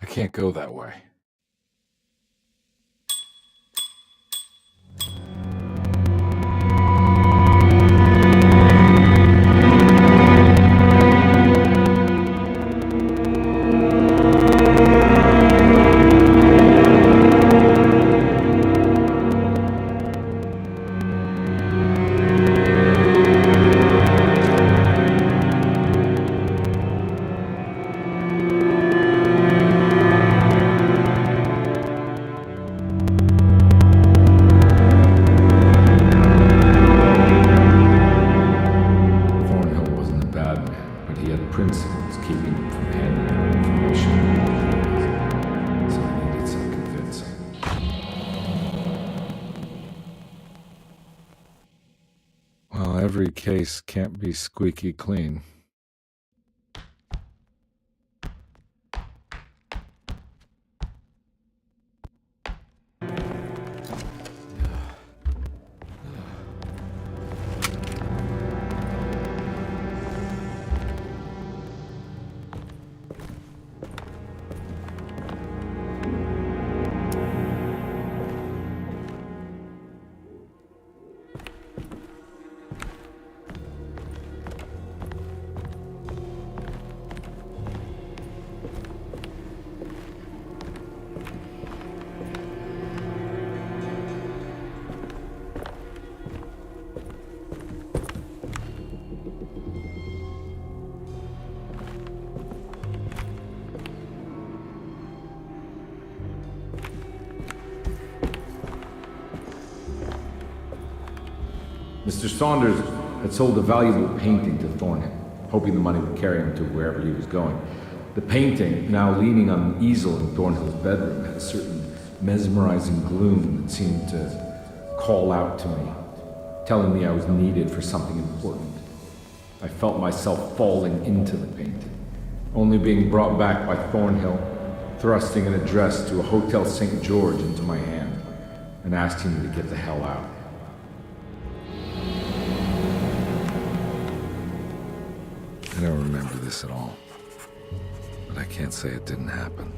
I can't go that way. Thornhill wasn't a bad man, but he had principles keeping him from handing out information. So I needed some convincing. Well, every case can't be squeaky clean. Mr. Saunders had sold a valuable painting to Thornhill, hoping the money would carry him to wherever he was going. The painting, now leaning on an easel in Thornhill's bedroom, had a certain mesmerizing gloom that seemed to call out to me, telling me I was needed for something important. I felt myself falling into the painting, only being brought back by Thornhill, thrusting an address to a Hotel St. George into my hand and asking me to get the hell out. I don't remember this at all, but I can't say it didn't happen.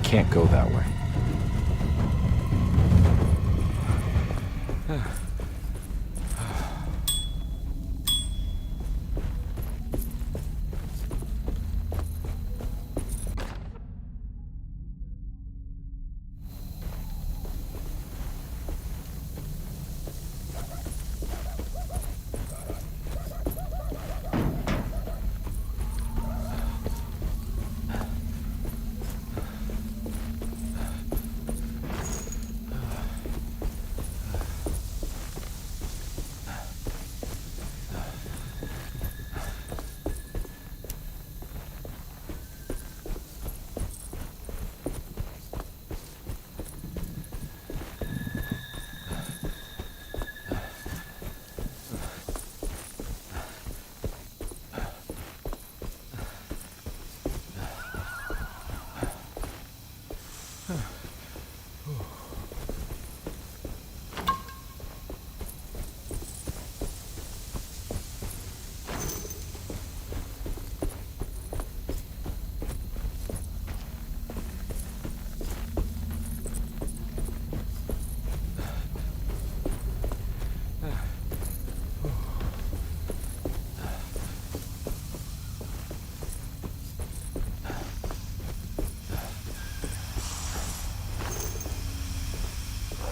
can't go that way.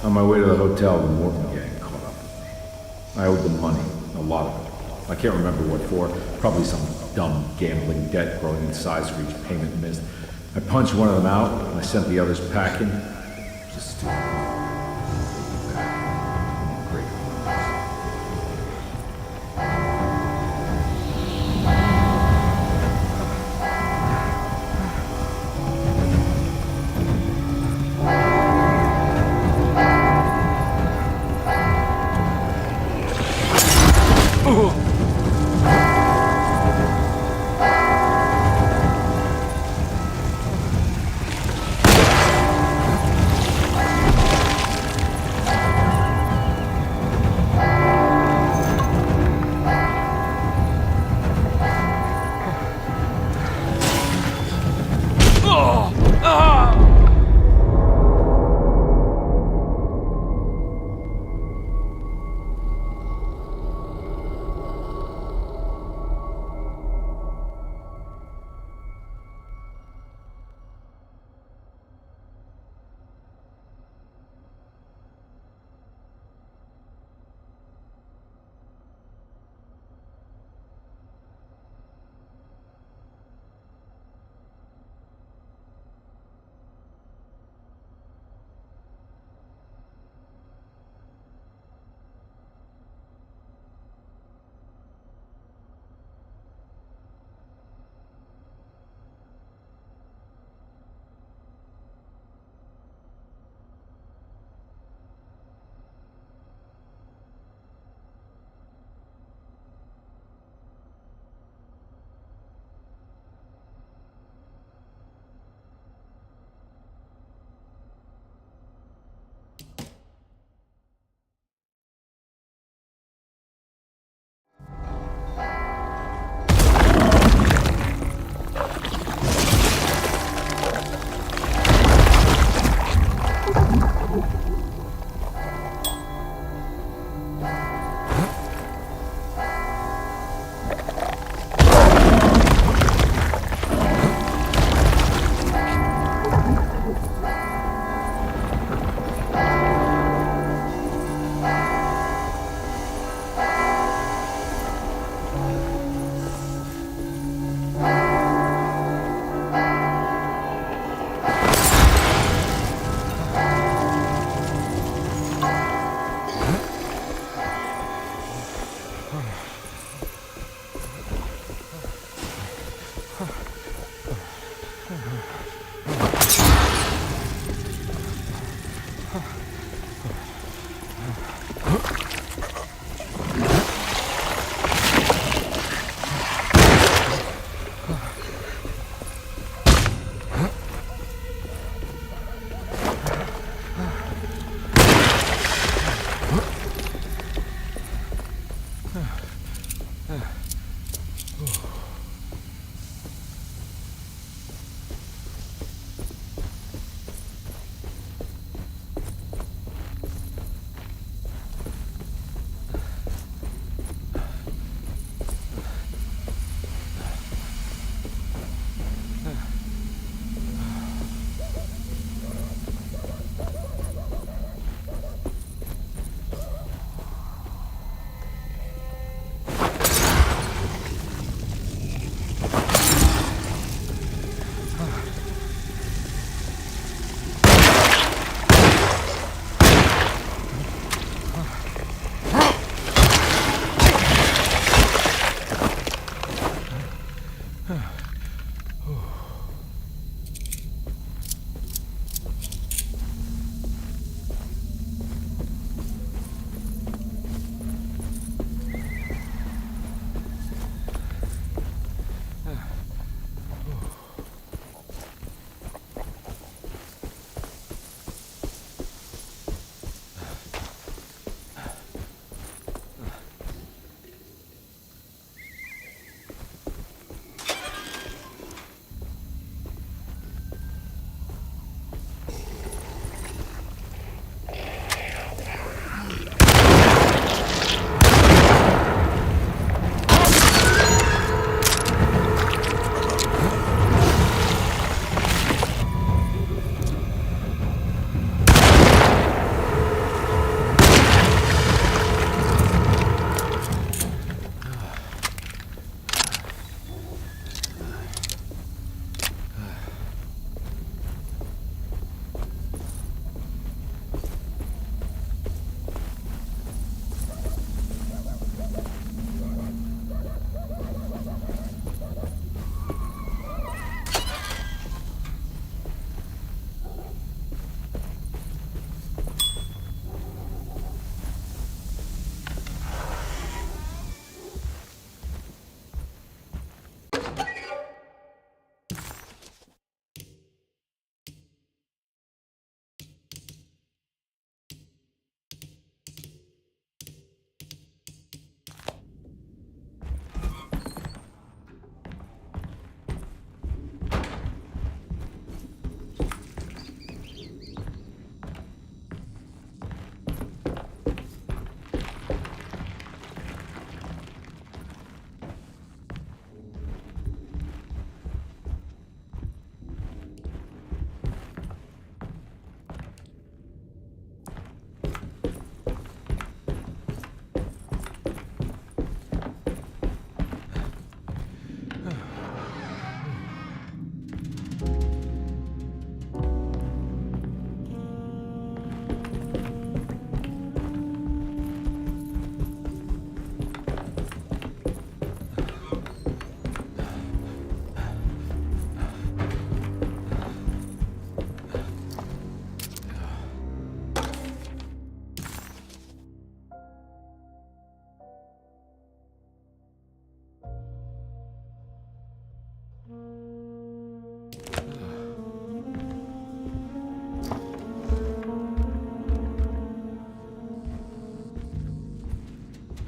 On my way to the hotel, the Morton gang caught up with me. I owed them money, a lot of it. I can't remember what for, probably some dumb gambling debt growing in size for each payment missed. I punched one of them out, and I sent the others packing. Just stupid. Great.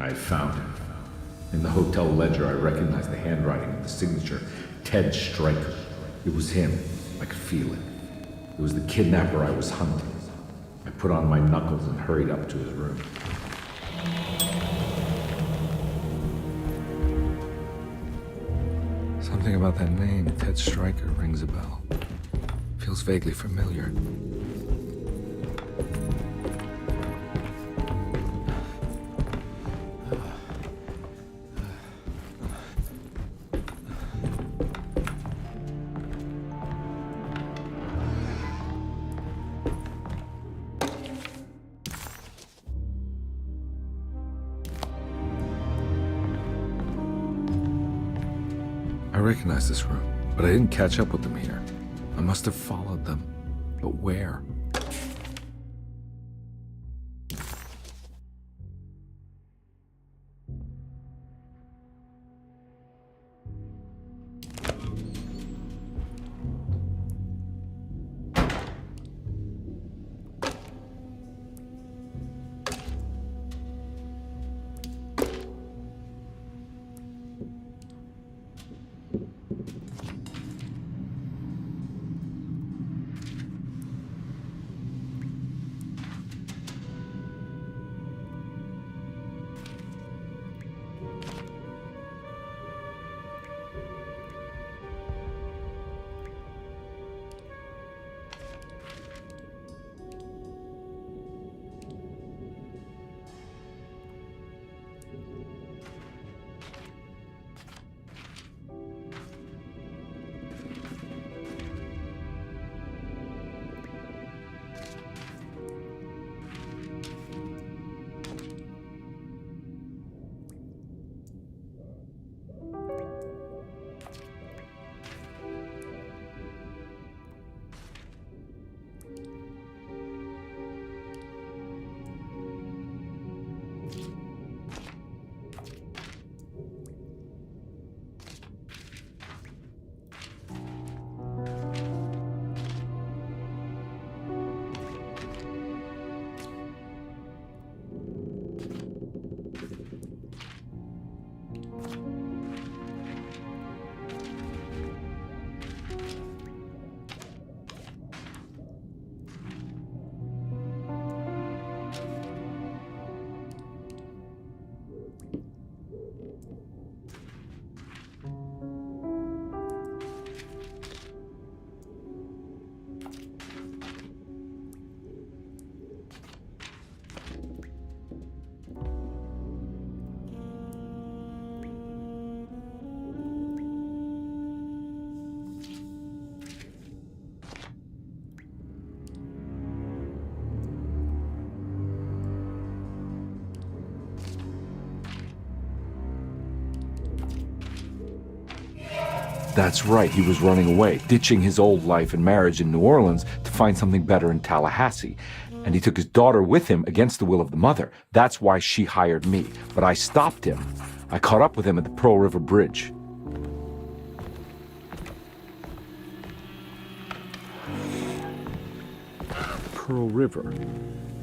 I had found him. In the hotel ledger, I recognized the handwriting of the signature, Ted Stryker. It was him. I could feel it. It was the kidnapper I was hunting. I put on my knuckles and hurried up to his room. Something about that name, Ted Stryker, rings a bell. Feels vaguely familiar. I recognize this room, but I didn't catch up with them here. I must have followed them. But where? That's right, he was running away, ditching his old life and marriage in New Orleans to find something better in Tallahassee. And he took his daughter with him against the will of the mother. That's why she hired me. But I stopped him. I caught up with him at the Pearl River Bridge. Pearl River.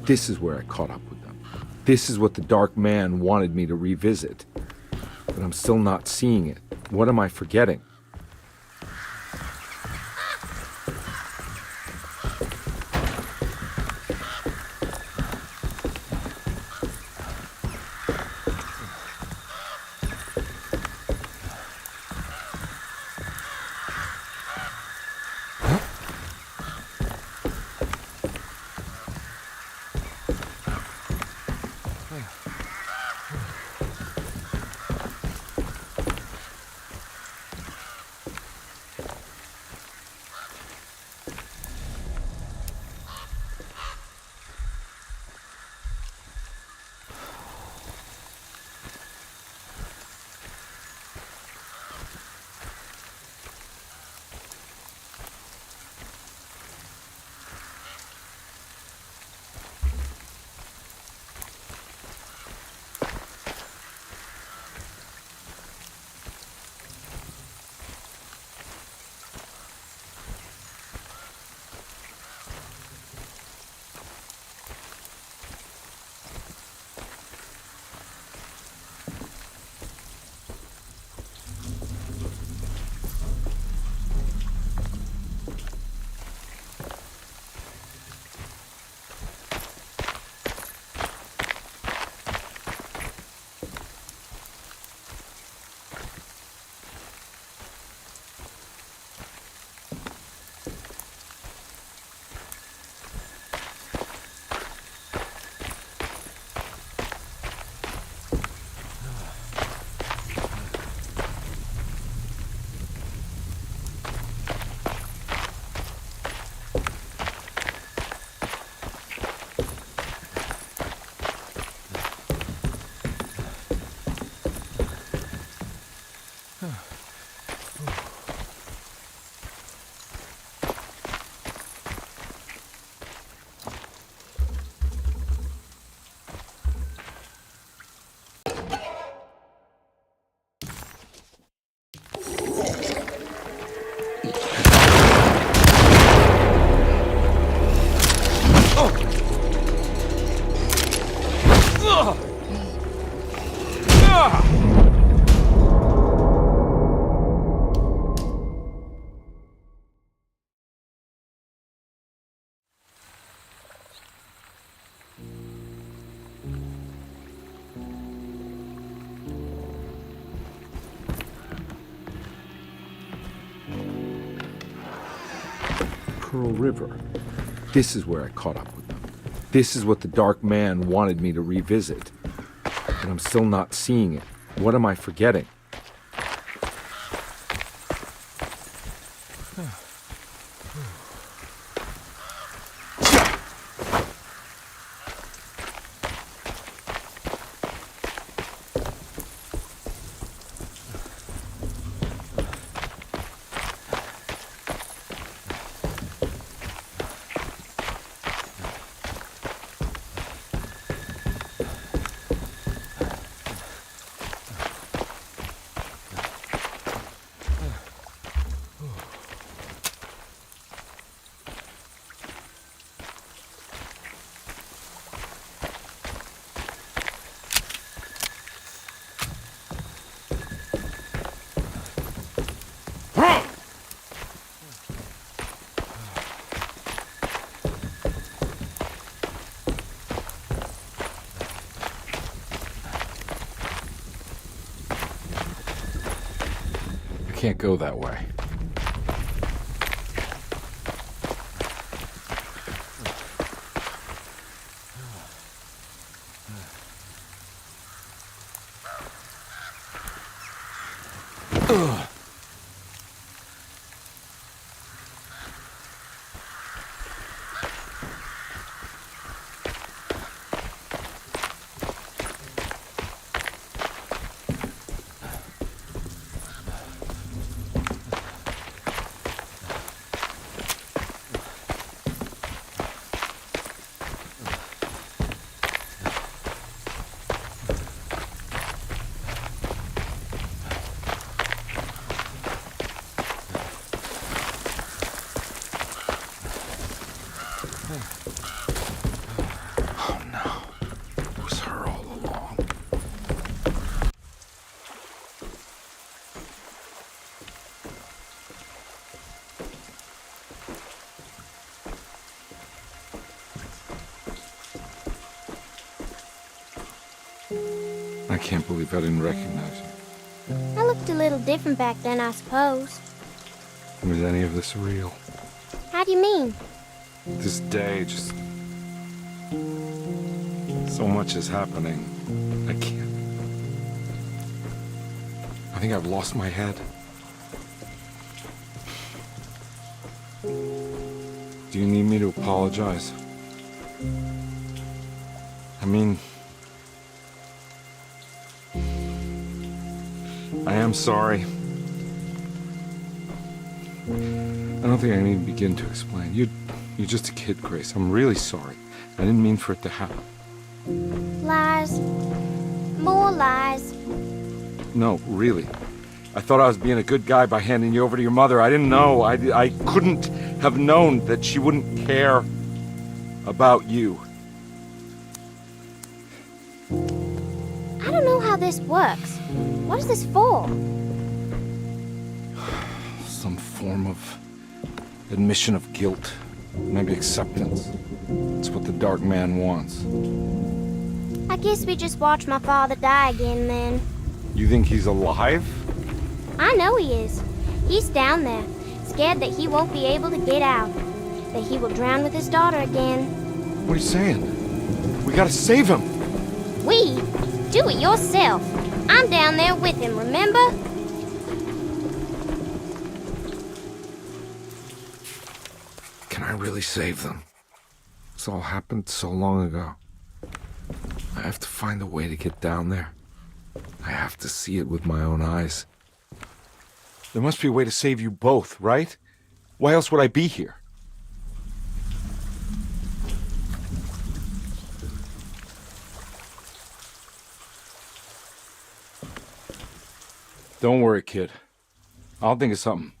This is where I caught up with them. This is what the Dark Man wanted me to revisit. But I'm still not seeing it. What am I forgetting? Pearl River. This is where I caught up with them. This is what the Dark Man wanted me to revisit. And I'm still not seeing it. What am I forgetting? I can't go that way. Oh no, it was her all along. I can't believe I didn't recognize her. I looked a little different back then, I suppose. Was any of this real? How do you mean? This day, just... so much is happening. I can't... I think I've lost my head. Do you need me to apologize? I mean... I am sorry. I don't think I need to begin to explain. You're just a kid, Grace. I'm really sorry. I didn't mean for it to happen. Lies. More lies. No, really. I thought I was being a good guy by handing you over to your mother. I didn't know. I couldn't have known that she wouldn't care about you. I don't know how this works. What is this for? Some form of admission of guilt. Maybe acceptance. It's what the Dark Man wants. I guess we just watch my father die again then. You think he's alive? I know he is. He's down there, scared that he won't be able to get out. That he will drown with his daughter again. What are you saying? We gotta save him! We? Do it yourself. I'm down there with him, remember? Can I really save them? This all happened so long ago. I have to find a way to get down there. I have to see it with my own eyes. There must be a way to save you both, right? Why else would I be here? Don't worry, kid. I'll think of something.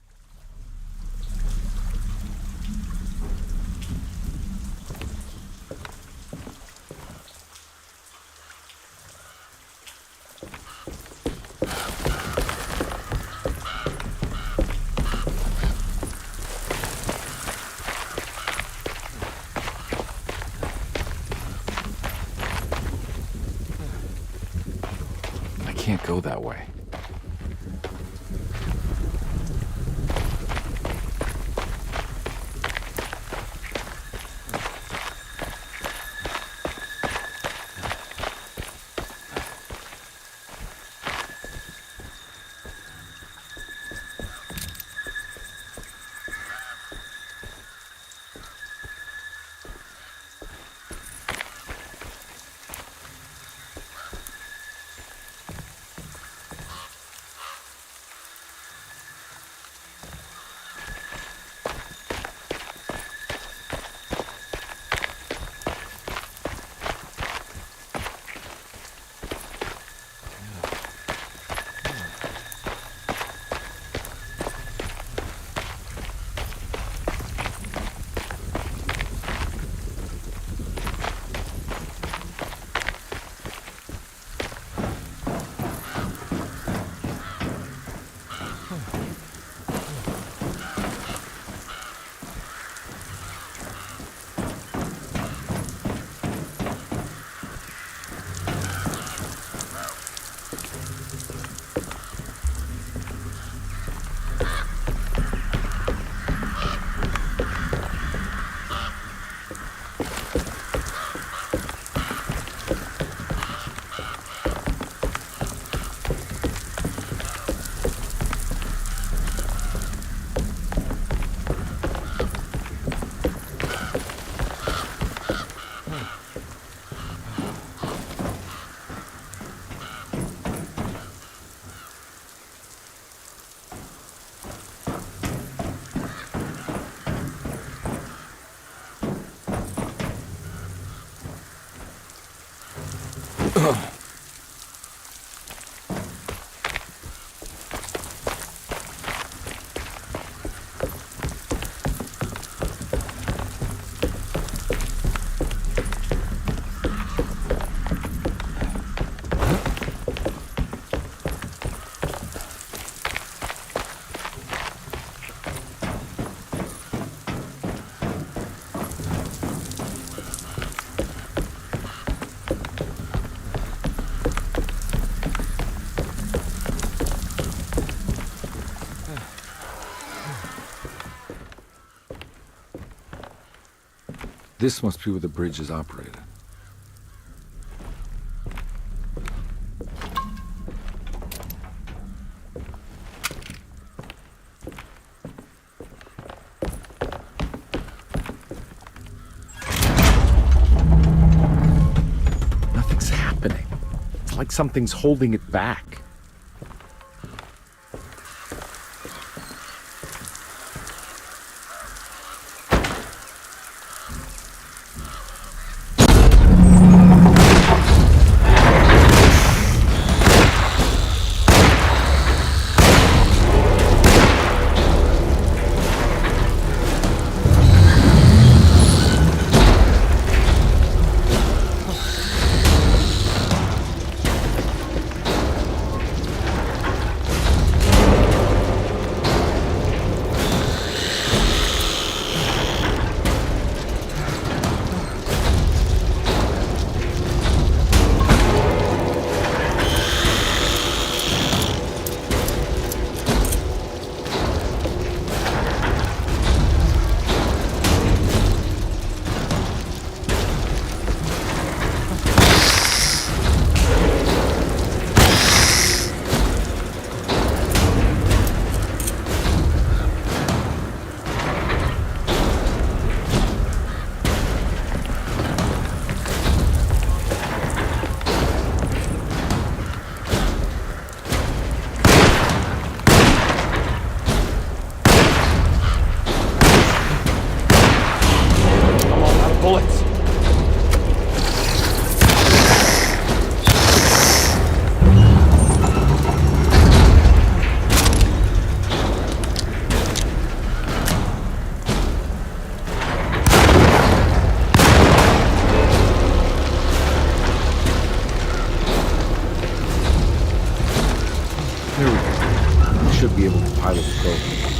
I can't go that way. This must be where the bridge is operated. Nothing's happening. It's like something's holding it back. would be able to pilot the program.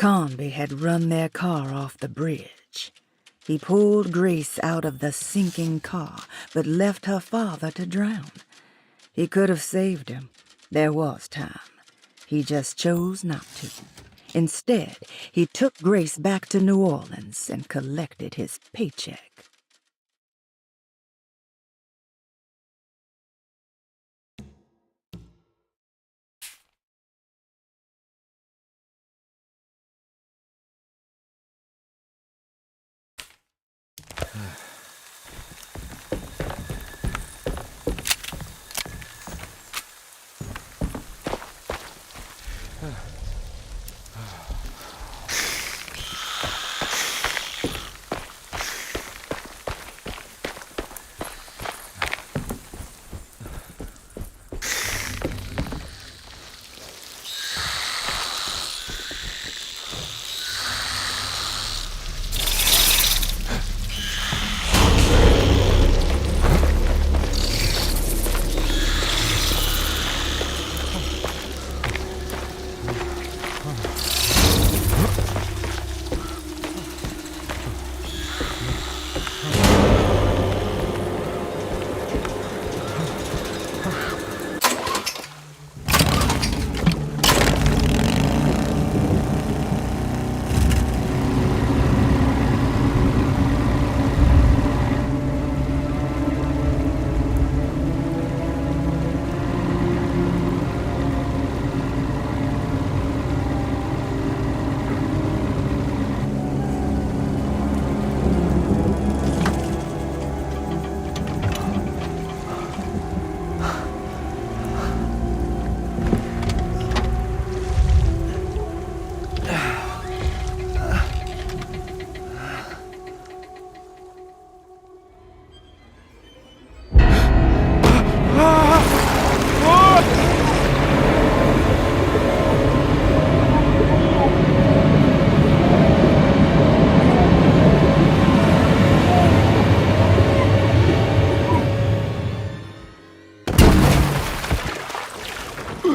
Conby had run their car off the bridge. He pulled Grace out of the sinking car, but left her father to drown. He could have saved him. There was time. He just chose not to. Instead, he took Grace back to New Orleans and collected his paycheck.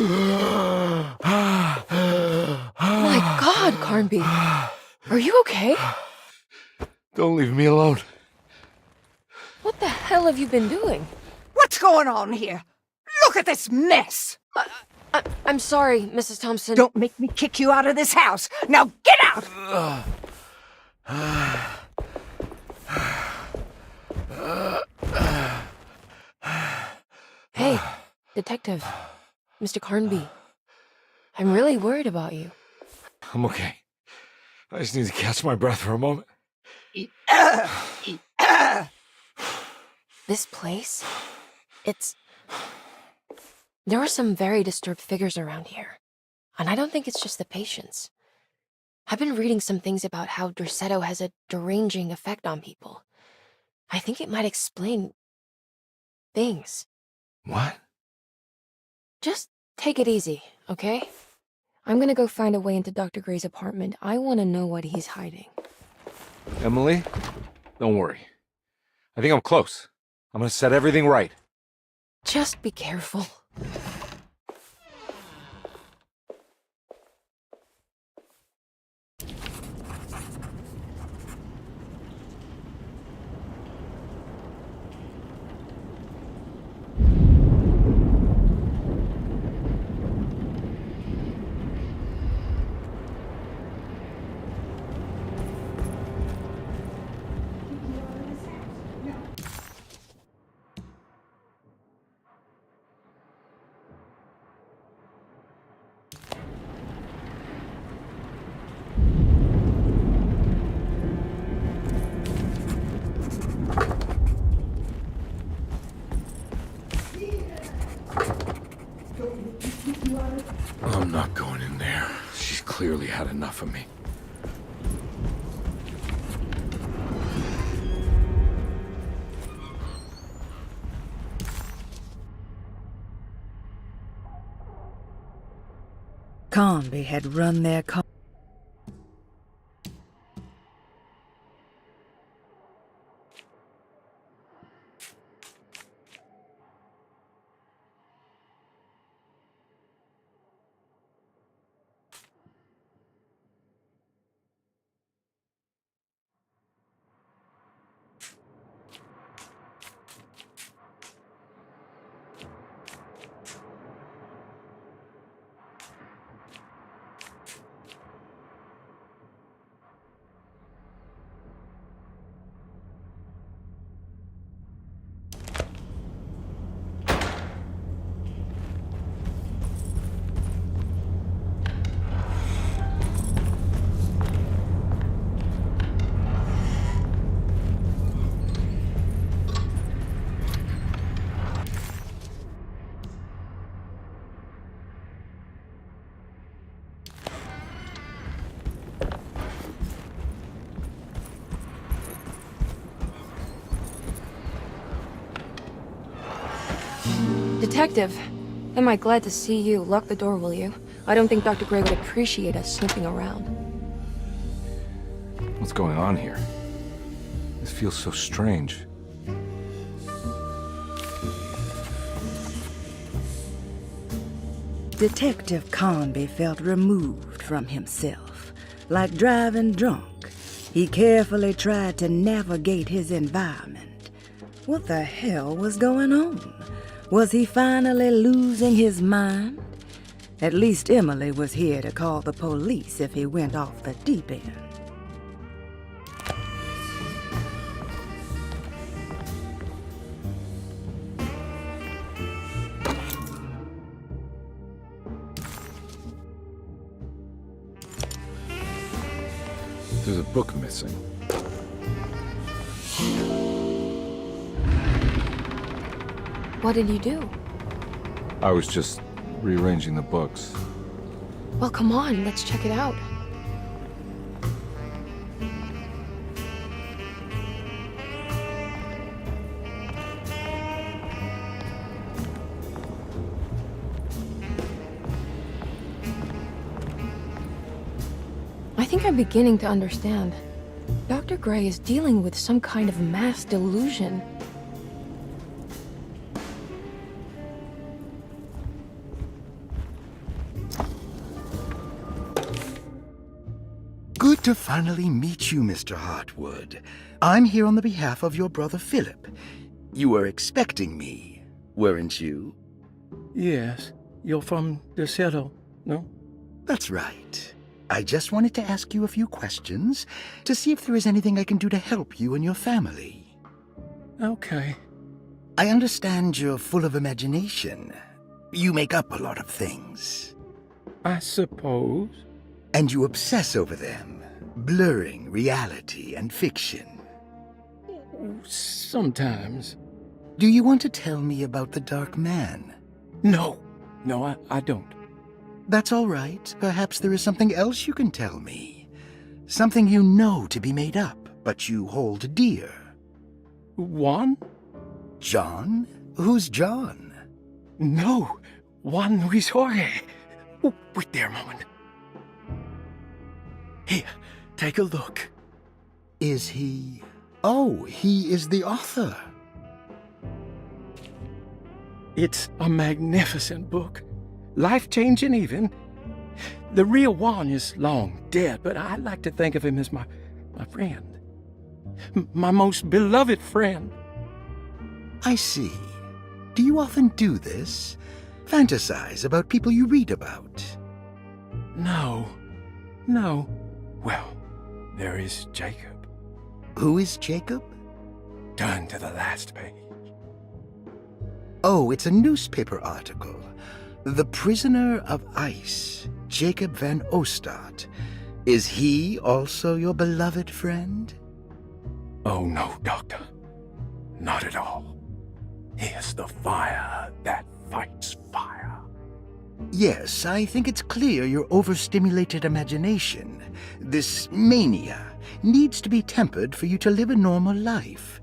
My God, Carnby. Are you okay? Don't leave me alone. What the hell have you been doing? What's going on here? Look at this mess! I'm sorry, Mrs. Thompson. Don't make me kick you out of this house. Now get out! Hey, Detective. Mr. Carnby. I'm really worried about you. I'm okay. I just need to catch my breath for a moment. This place? There are some very disturbed figures around here. And I don't think it's just the patients. I've been reading some things about how Derceto has a deranging effect on people. I think it might explain things. What? Just take it easy, okay? I'm gonna go find a way into Dr. Gray's apartment. I want to know what he's hiding. Emily? Don't worry. I think I'm close. I'm gonna set everything right. Just be careful. I'm not going in there. She's clearly had enough of me. Carnby had run their car. Detective, am I glad to see you. Lock the door, will you? I don't think Dr. Gray would appreciate us snooping around. What's going on here? This feels so strange. Detective Carnby felt removed from himself. Like driving drunk, he carefully tried to navigate his environment. What the hell was going on? Was he finally losing his mind? At least Emily was here to call the police if he went off the deep end. There's a book missing. What did you do? I was just rearranging the books. Well, come on, let's check it out. I think I'm beginning to understand. Dr. Gray is dealing with some kind of mass delusion. Good to finally meet you, Mr. Hartwood. I'm here on the behalf of your brother Philip. You were expecting me, weren't you? Yes. You're from DeSoto, no? That's right. I just wanted to ask you a few questions to see if there is anything I can do to help you and your family. Okay. I understand you're full of imagination. You make up a lot of things. I suppose. And you obsess over them, blurring reality and fiction. Sometimes. Do you want to tell me about the Dark Man? No, I don't. That's all right. Perhaps there is something else you can tell me. Something you know to be made up, but you hold dear. Juan? John? Who's John? No, Juan Luis Jorge. Oh, wait there a moment. Here, take a look. Is he... Oh, he is the author. It's a magnificent book. Life-changing even. The real Juan is long dead, but I like to think of him as my friend. My most beloved friend. I see. Do you often do this? Fantasize about people you read about? No. Well, there is Jacob. Who is Jacob? Turn to the last page. Oh, it's a newspaper article. The Prisoner of Ice, Jacob van Ostad. Is he also your beloved friend? Oh, no, Doctor. Not at all. He is the fire that fights fire. Yes, I think it's clear your overstimulated imagination, this mania, needs to be tempered for you to live a normal life.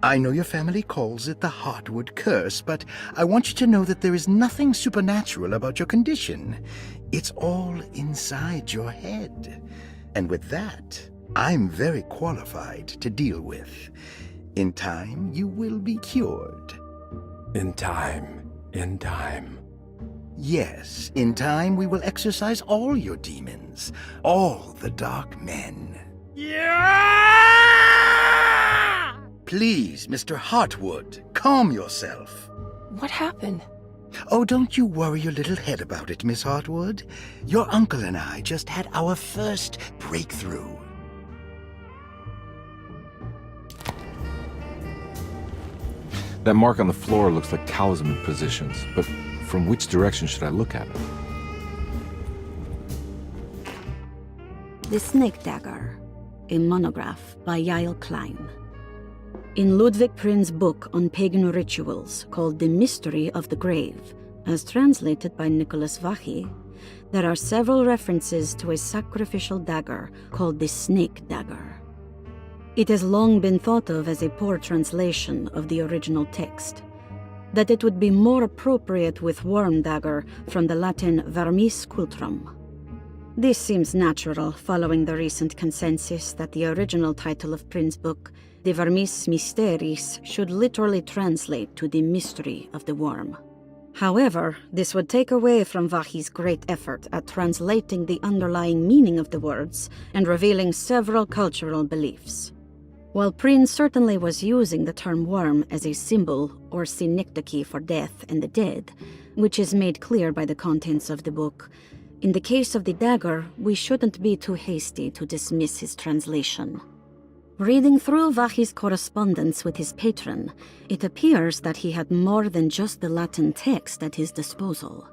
I know your family calls it the Hartwood curse, but I want you to know that there is nothing supernatural about your condition. It's all inside your head. And with that, I'm very qualified to deal with. In time, you will be cured. In time. Yes, in time we will exorcise all your demons, all the dark men. Yeah! Please, Mr. Hartwood, calm yourself. What happened? Oh, don't you worry your little head about it, Miss Hartwood. Your uncle and I just had our first breakthrough. That mark on the floor looks like talisman positions, but from which direction should I look at it? The Snake Dagger, a monograph by Yael Klein. In Ludwig Prin's book on pagan rituals called The Mystery of the Grave, as translated by Nicholas Vachy, there are several references to a sacrificial dagger called the Snake Dagger. It has long been thought of as a poor translation of the original text, that it would be more appropriate with worm dagger from the Latin vermis cultrum. This seems natural following the recent consensus that the original title of Prin's book, De Vermis Mysteris, should literally translate to the mystery of the worm. However, this would take away from Vachy's great effort at translating the underlying meaning of the words and revealing several cultural beliefs. While Prin certainly was using the term worm as a symbol or synecdoche for death and the dead, which is made clear by the contents of the book, in the case of the dagger, we shouldn't be too hasty to dismiss his translation. Reading through Vachy's correspondence with his patron, it appears that he had more than just the Latin text at his disposal.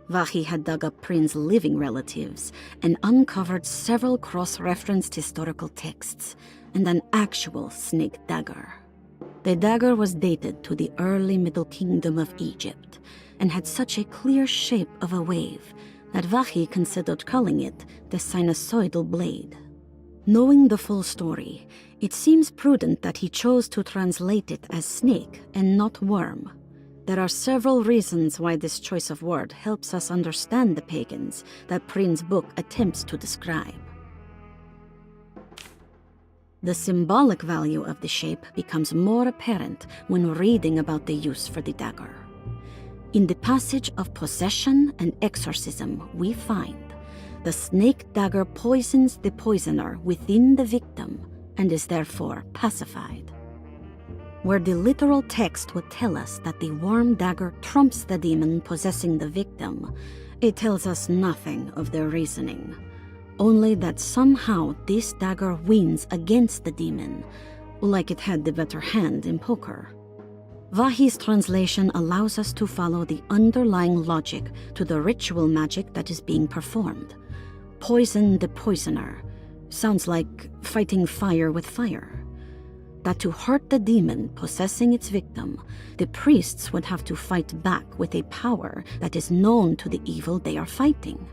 Vachy had dug up Prin's living relatives and uncovered several cross-referenced historical texts and an actual snake dagger. The dagger was dated to the early Middle Kingdom of Egypt and had such a clear shape of a wave that Vachy considered calling it the sinusoidal blade. Knowing the full story, it seems prudent that he chose to translate it as snake and not worm. There are several reasons why this choice of word helps us understand the pagans that Prin's book attempts to describe. The symbolic value of the shape becomes more apparent when reading about the use for the dagger. In the passage of possession and exorcism, we find The snake dagger poisons the poisoner within the victim and is therefore pacified. Where the literal text would tell us that the worm dagger trumps the demon possessing the victim, it tells us nothing of their reasoning, only that somehow this dagger wins against the demon, like it had the better hand in poker. Vahi's translation allows us to follow the underlying logic to the ritual magic that is being performed. Poison the poisoner sounds like fighting fire with fire. That to hurt the demon possessing its victim, the priests would have to fight back with a power that is known to the evil they are fighting.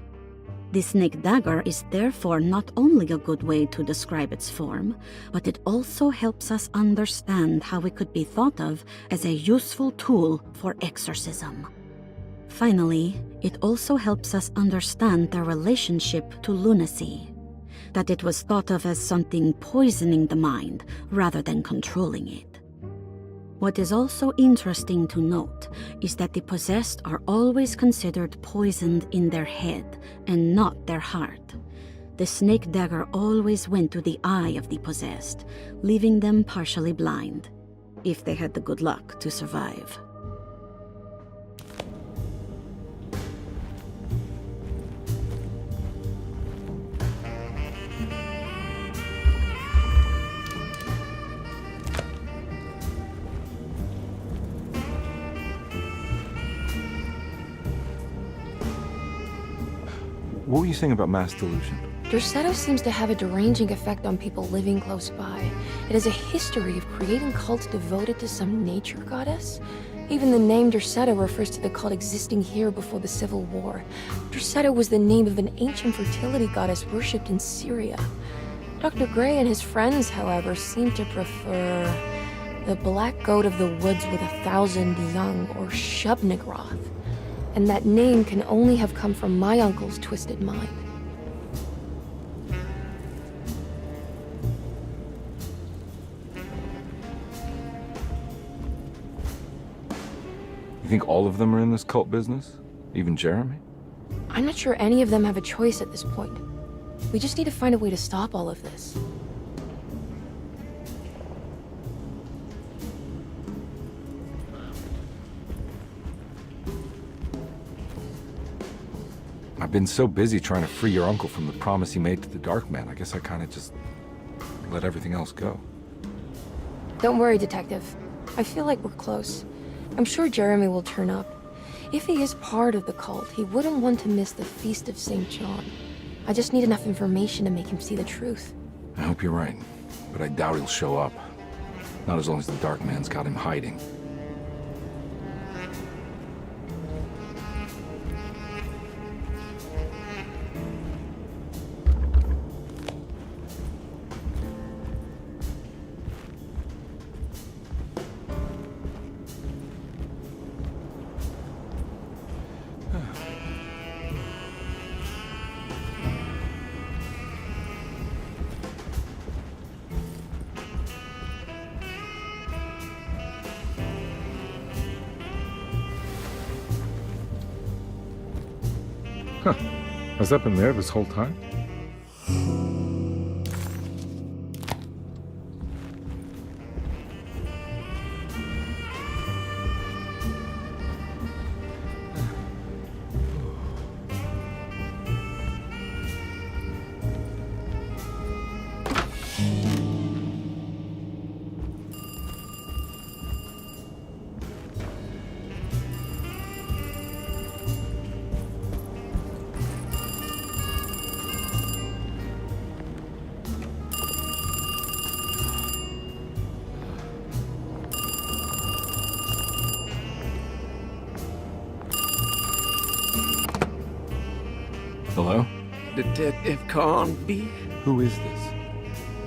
The snake dagger is therefore not only a good way to describe its form, but it also helps us understand how it could be thought of as a useful tool for exorcism. Finally, it also helps us understand their relationship to lunacy, that it was thought of as something poisoning the mind rather than controlling it. What is also interesting to note is that the possessed are always considered poisoned in their head and not their heart. The snake dagger always went to the eye of the possessed, leaving them partially blind, if they had the good luck to survive. What were you saying about mass delusion? Derceto seems to have a deranging effect on people living close by. It has a history of creating cults devoted to some nature goddess. Even the name Derceto refers to the cult existing here before the Civil War. Derceto was the name of an ancient fertility goddess worshipped in Syria. Dr. Gray and his friends, however, seem to prefer the black goat of the woods with 1,000 young, or Shub-Nigroth. And that name can only have come from my uncle's twisted mind. You think all of them are in this cult business? Even Jeremy? I'm not sure any of them have a choice at this point. We just need to find a way to stop all of this. I've been so busy trying to free your uncle from the promise he made to the Dark Man, I guess I kind of just let everything else go. Don't worry, Detective. I feel like we're close. I'm sure Jeremy will turn up. If he is part of the cult, he wouldn't want to miss the Feast of St. John. I just need enough information to make him see the truth. I hope you're right, but I doubt he'll show up. Not as long as the Dark Man's got him hiding. Has that been there this whole time? Hello? Detective Carnby? Who is this?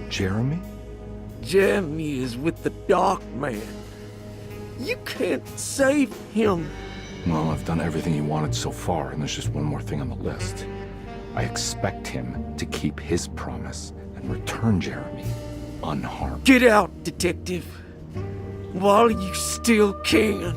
Jeremy? Jeremy is with the Dark Man. You can't save him. Well, I've done everything he wanted so far, and there's just one more thing on the list. I expect him to keep his promise and return Jeremy unharmed. Get out, Detective, while you still can.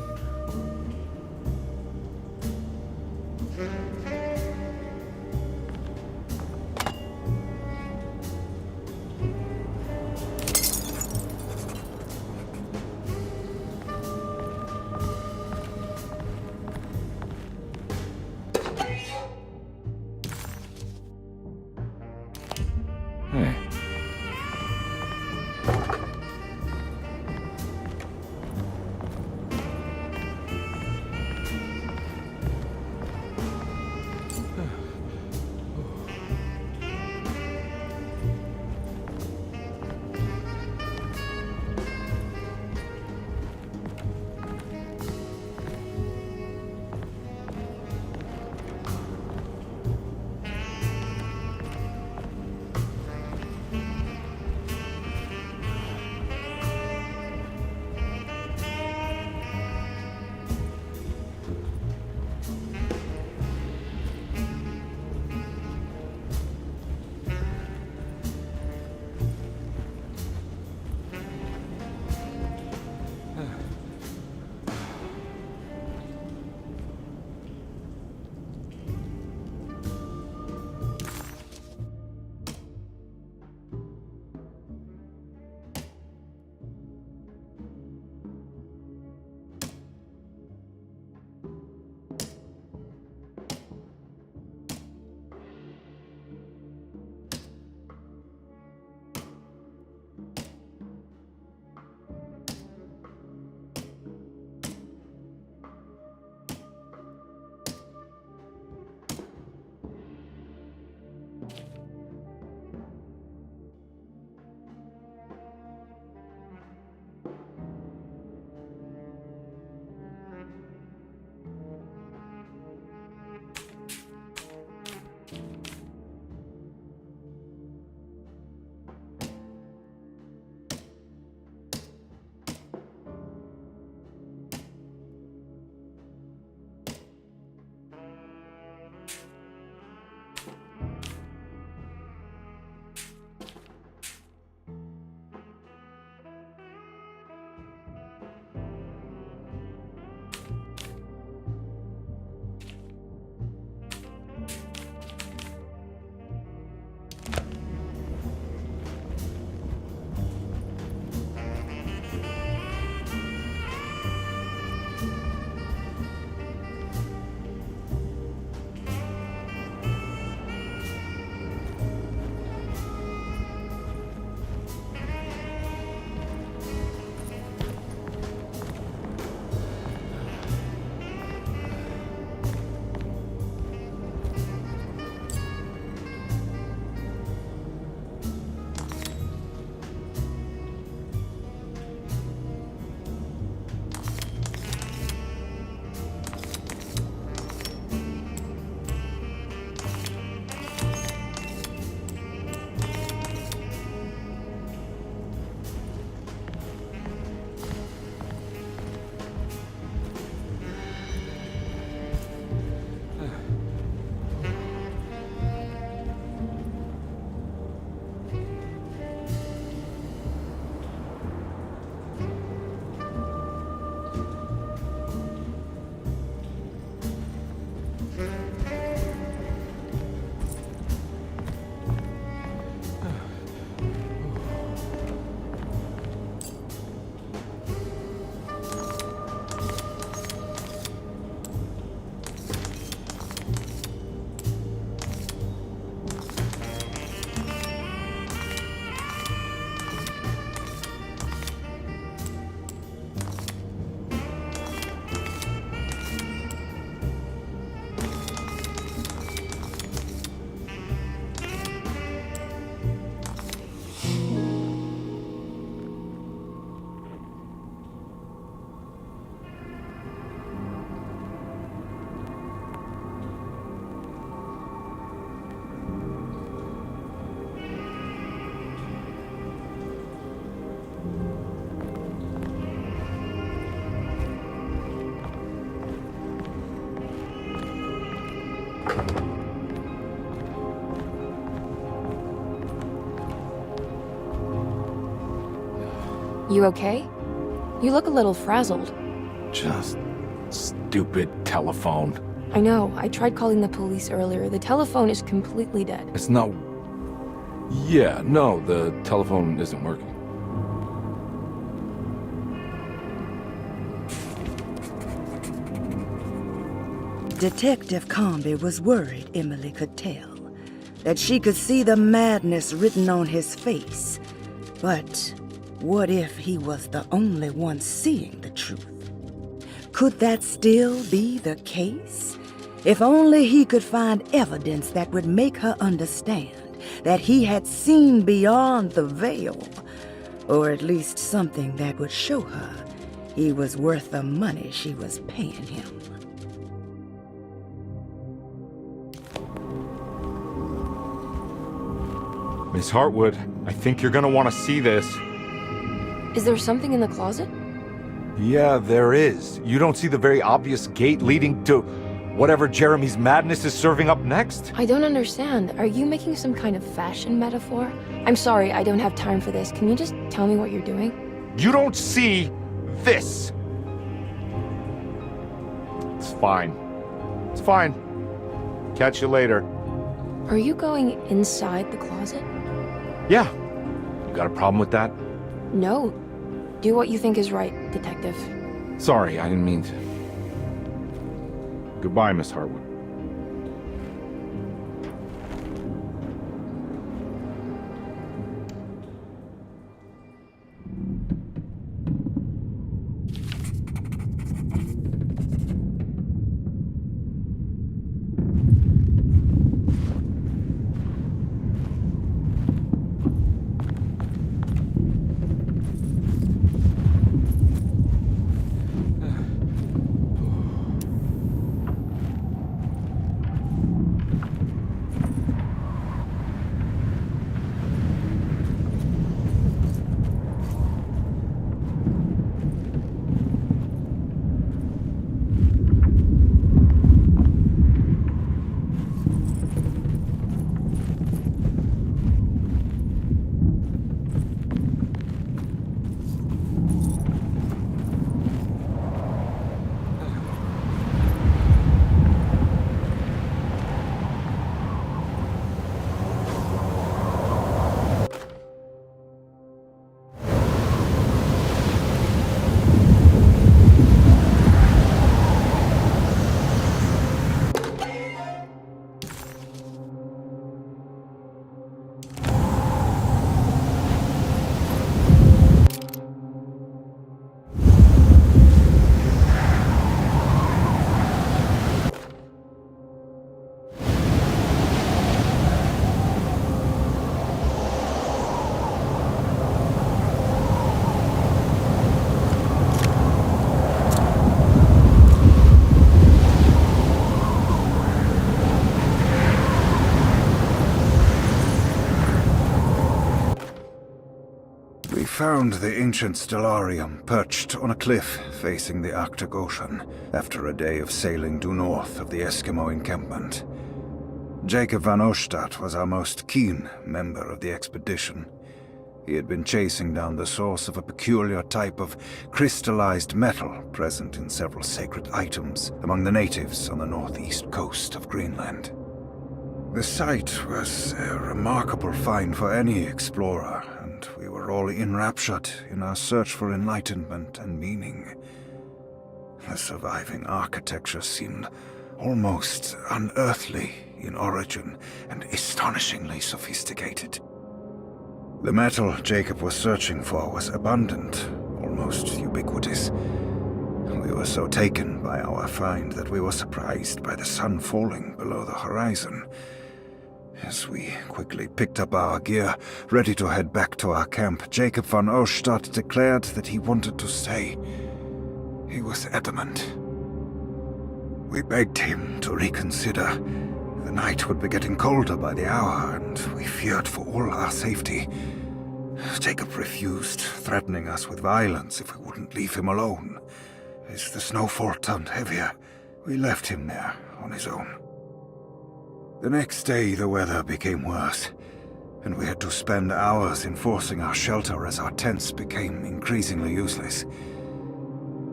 You okay? You look a little frazzled. Just stupid telephone. I know. I tried calling the police earlier. The telephone is completely dead. It's not... Yeah, no, the telephone isn't working. Detective Comby was worried, Emily could tell, that she could see the madness written on his face. But what if he was the only one seeing the truth? Could that still be the case? If only he could find evidence that would make her understand that he had seen beyond the veil, or at least something that would show her he was worth the money she was paying him. Miss Hartwood, I think you're gonna want to see this. Is there something in the closet? Yeah, there is. You don't see the very obvious gate leading to whatever Jeremy's madness is serving up next? I don't understand. Are you making some kind of fashion metaphor? I'm sorry, I don't have time for this. Can you just tell me what you're doing? You don't see this. It's fine. It's fine. Catch you later. Are you going inside the closet? Yeah. You got a problem with that? No. Do what you think is right, Detective. Sorry, I didn't mean to. Goodbye, Miss Hartwood. Found the ancient stellarium perched on a cliff facing the Arctic Ocean after a day of sailing due north of the Eskimo encampment. Jacob van Ostadt was our most keen member of the expedition. He had been chasing down the source of a peculiar type of crystallized metal present in several sacred items among the natives on the northeast coast of Greenland. The site was a remarkable find for any explorer, and we were all enraptured in our search for enlightenment and meaning. The surviving architecture seemed almost unearthly in origin and astonishingly sophisticated. The metal Jacob was searching for was abundant, almost ubiquitous. We were so taken by our find that we were surprised by the sun falling below the horizon. As we quickly picked up our gear, ready to head back to our camp, Jacob van Ostadt declared that he wanted to stay. He was adamant. We begged him to reconsider. The night would be getting colder by the hour, and we feared for all our safety. Jacob refused, threatening us with violence if we wouldn't leave him alone. As the snowfall turned heavier, we left him there on his own. The next day, the weather became worse, and we had to spend hours enforcing our shelter as our tents became increasingly useless.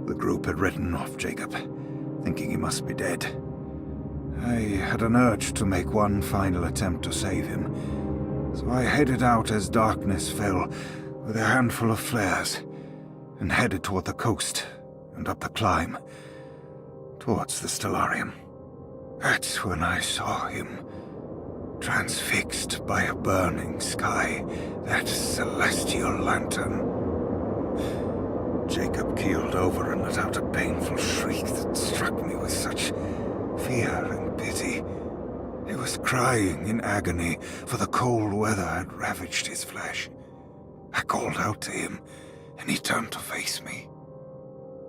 The group had written off Jacob, thinking he must be dead. I had an urge to make one final attempt to save him, so I headed out as darkness fell with a handful of flares and headed toward the coast and up the climb, towards the Stellarium. That's when I saw him, transfixed by a burning sky, that celestial lantern. Jacob keeled over and let out a painful shriek that struck me with such fear and pity. He was crying in agony, for the cold weather had ravaged his flesh. I called out to him, and he turned to face me.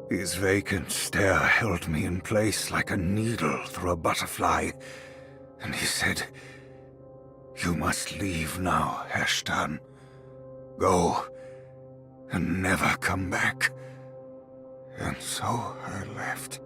His vacant stare held me in place like a needle through a butterfly, and he said, "You must leave now, Heshtan. Go, and never come back." And so I left.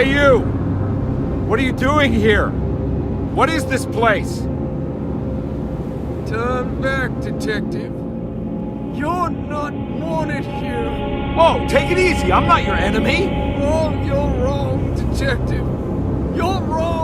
Hey, you! What are you doing here? What is this place? Turn back, detective. You're not wanted here. Whoa, take it easy. I'm not your enemy. Oh, you're wrong, detective. You're wrong.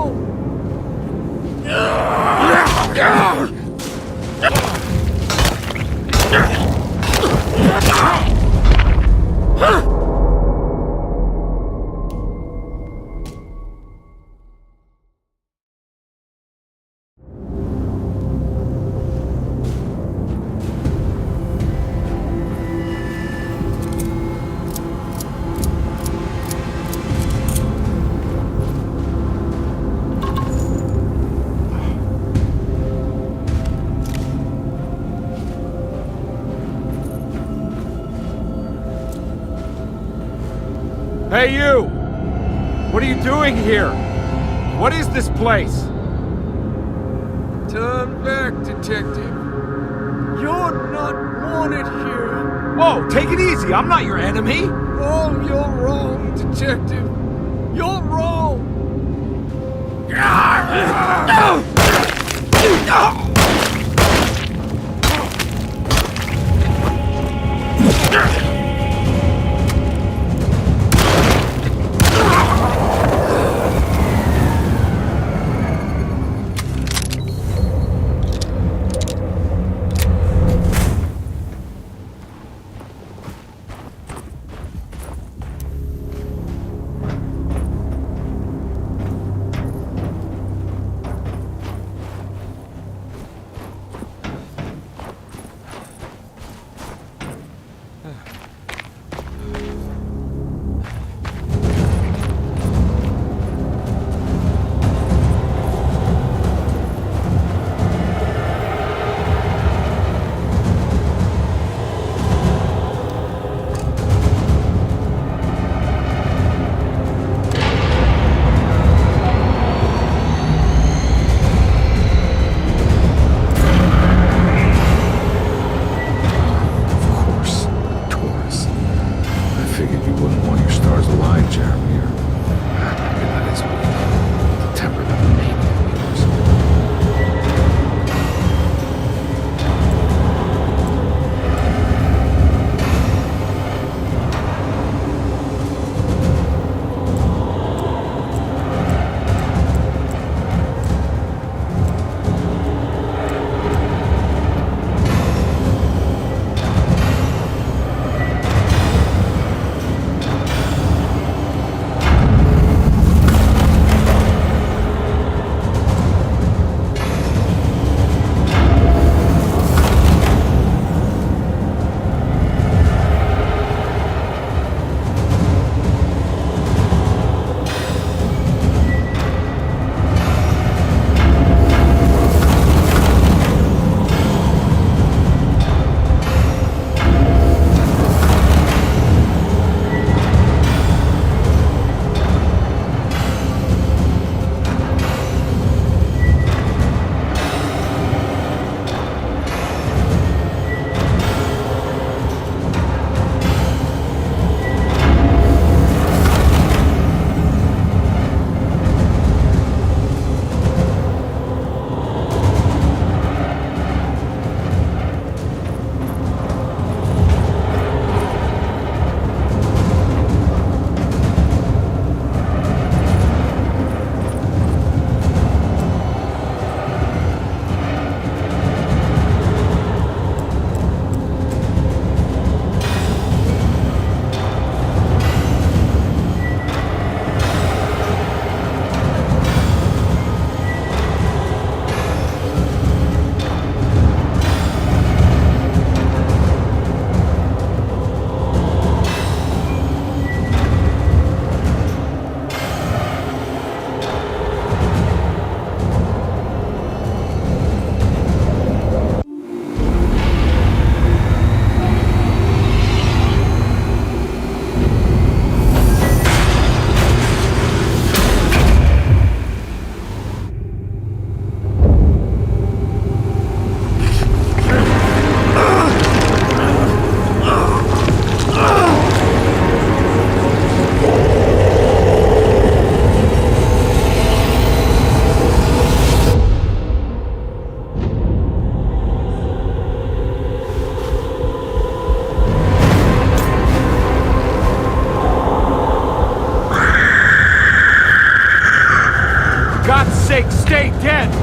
Hey, you! What are you doing here? What is this place? Turn back, detective. You're not wanted here. Whoa, take it easy. I'm not your enemy. Oh, you're wrong, detective. You're wrong.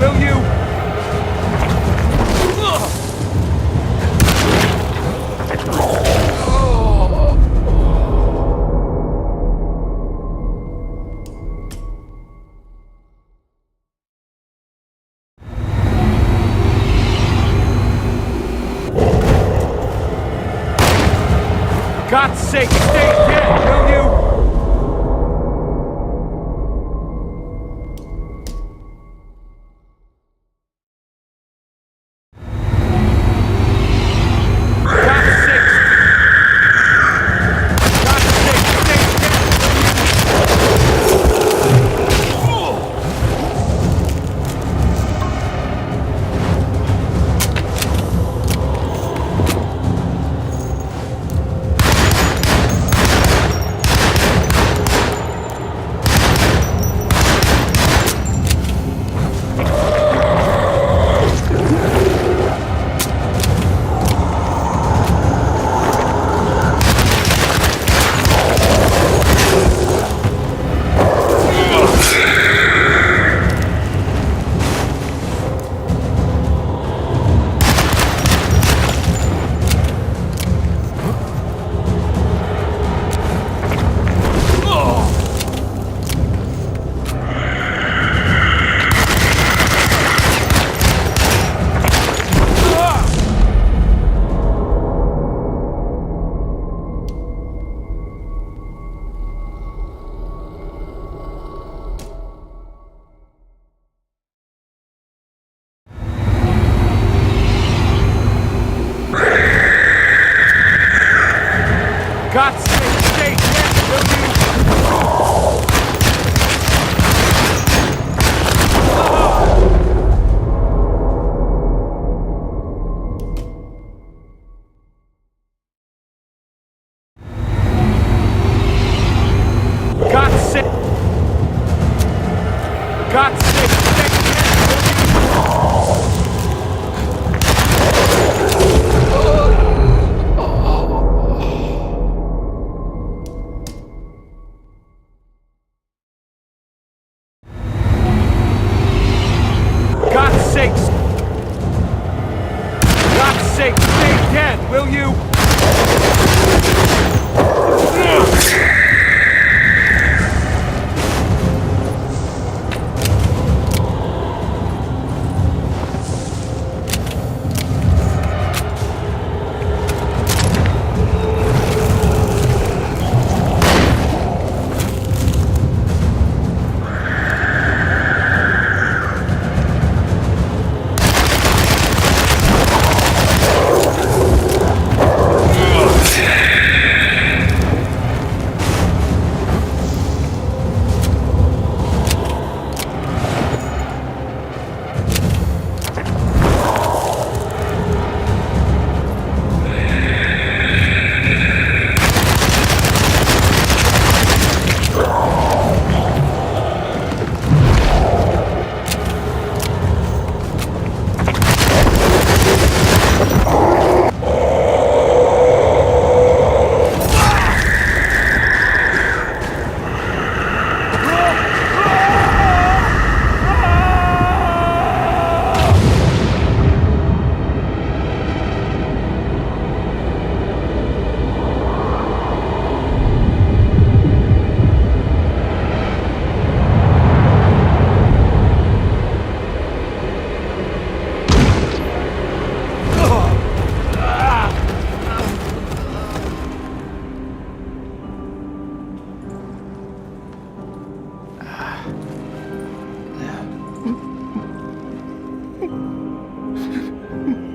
will you? God's sake, stay dead, will you? God's sake, stay dead, will you? God's sake! God's sake, stay dead, will you? God's sake, stay dead, will you?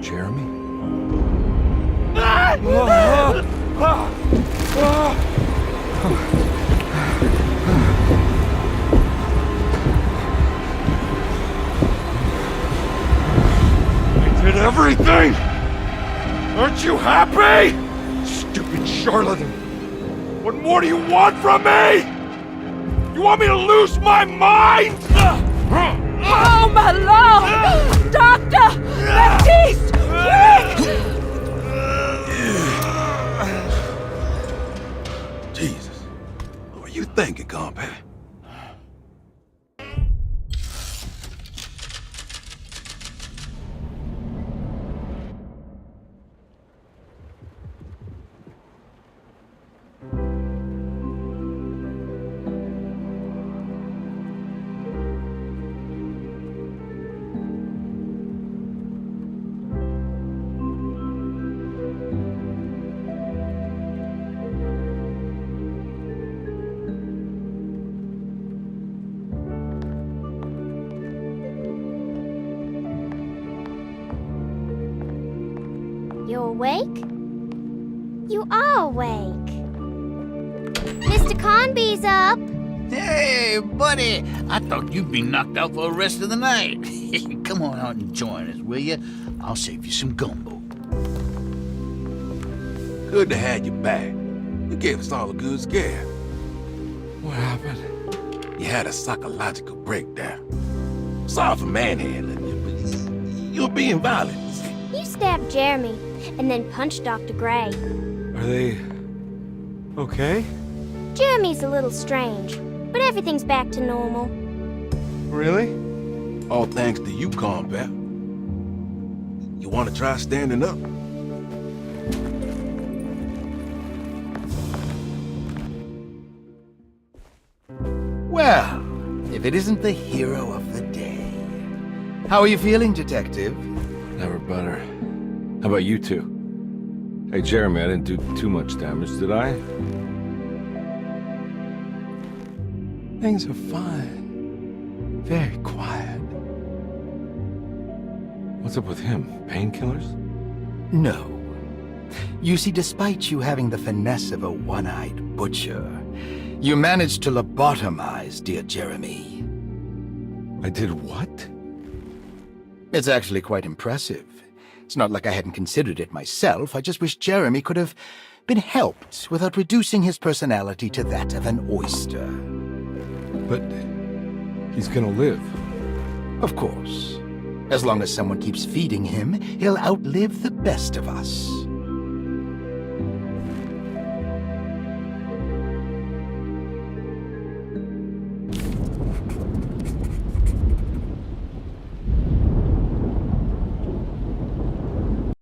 Jeremy? I did everything! Aren't you happy? Stupid charlatan! What more do you want from me? You want me to lose my mind? Oh, my lord! Doctor! Baptiste! Quick! Jesus. What were you thinking, compare? You awake? You are awake. Mr. Conby's up. Hey, buddy! I thought you'd be knocked out for the rest of the night. Come on out and join us, will you? I'll save you some gumbo. Good to have you back. You gave us all a good scare. What happened? You had a psychological breakdown. Sorry for manhandling you, but you're being violent. You stabbed Jeremy and then punched Dr. Gray. Are they okay? Jeremy's a little strange, but everything's back to normal. Really? All thanks to you, combat. You want to try standing up? Well, if it isn't the hero of the day. How are you feeling, Detective? Never better. How about you two? Hey, Jeremy, I didn't do too much damage, did I? Things are fine. Very quiet. What's up with him? Painkillers? No. You see, despite you having the finesse of a one-eyed butcher, you managed to lobotomize dear Jeremy. I did what? It's actually quite impressive. It's not like I hadn't considered it myself. I just wish Jeremy could have been helped without reducing his personality to that of an oyster. But he's gonna live. Of course. As long as someone keeps feeding him, he'll outlive the best of us.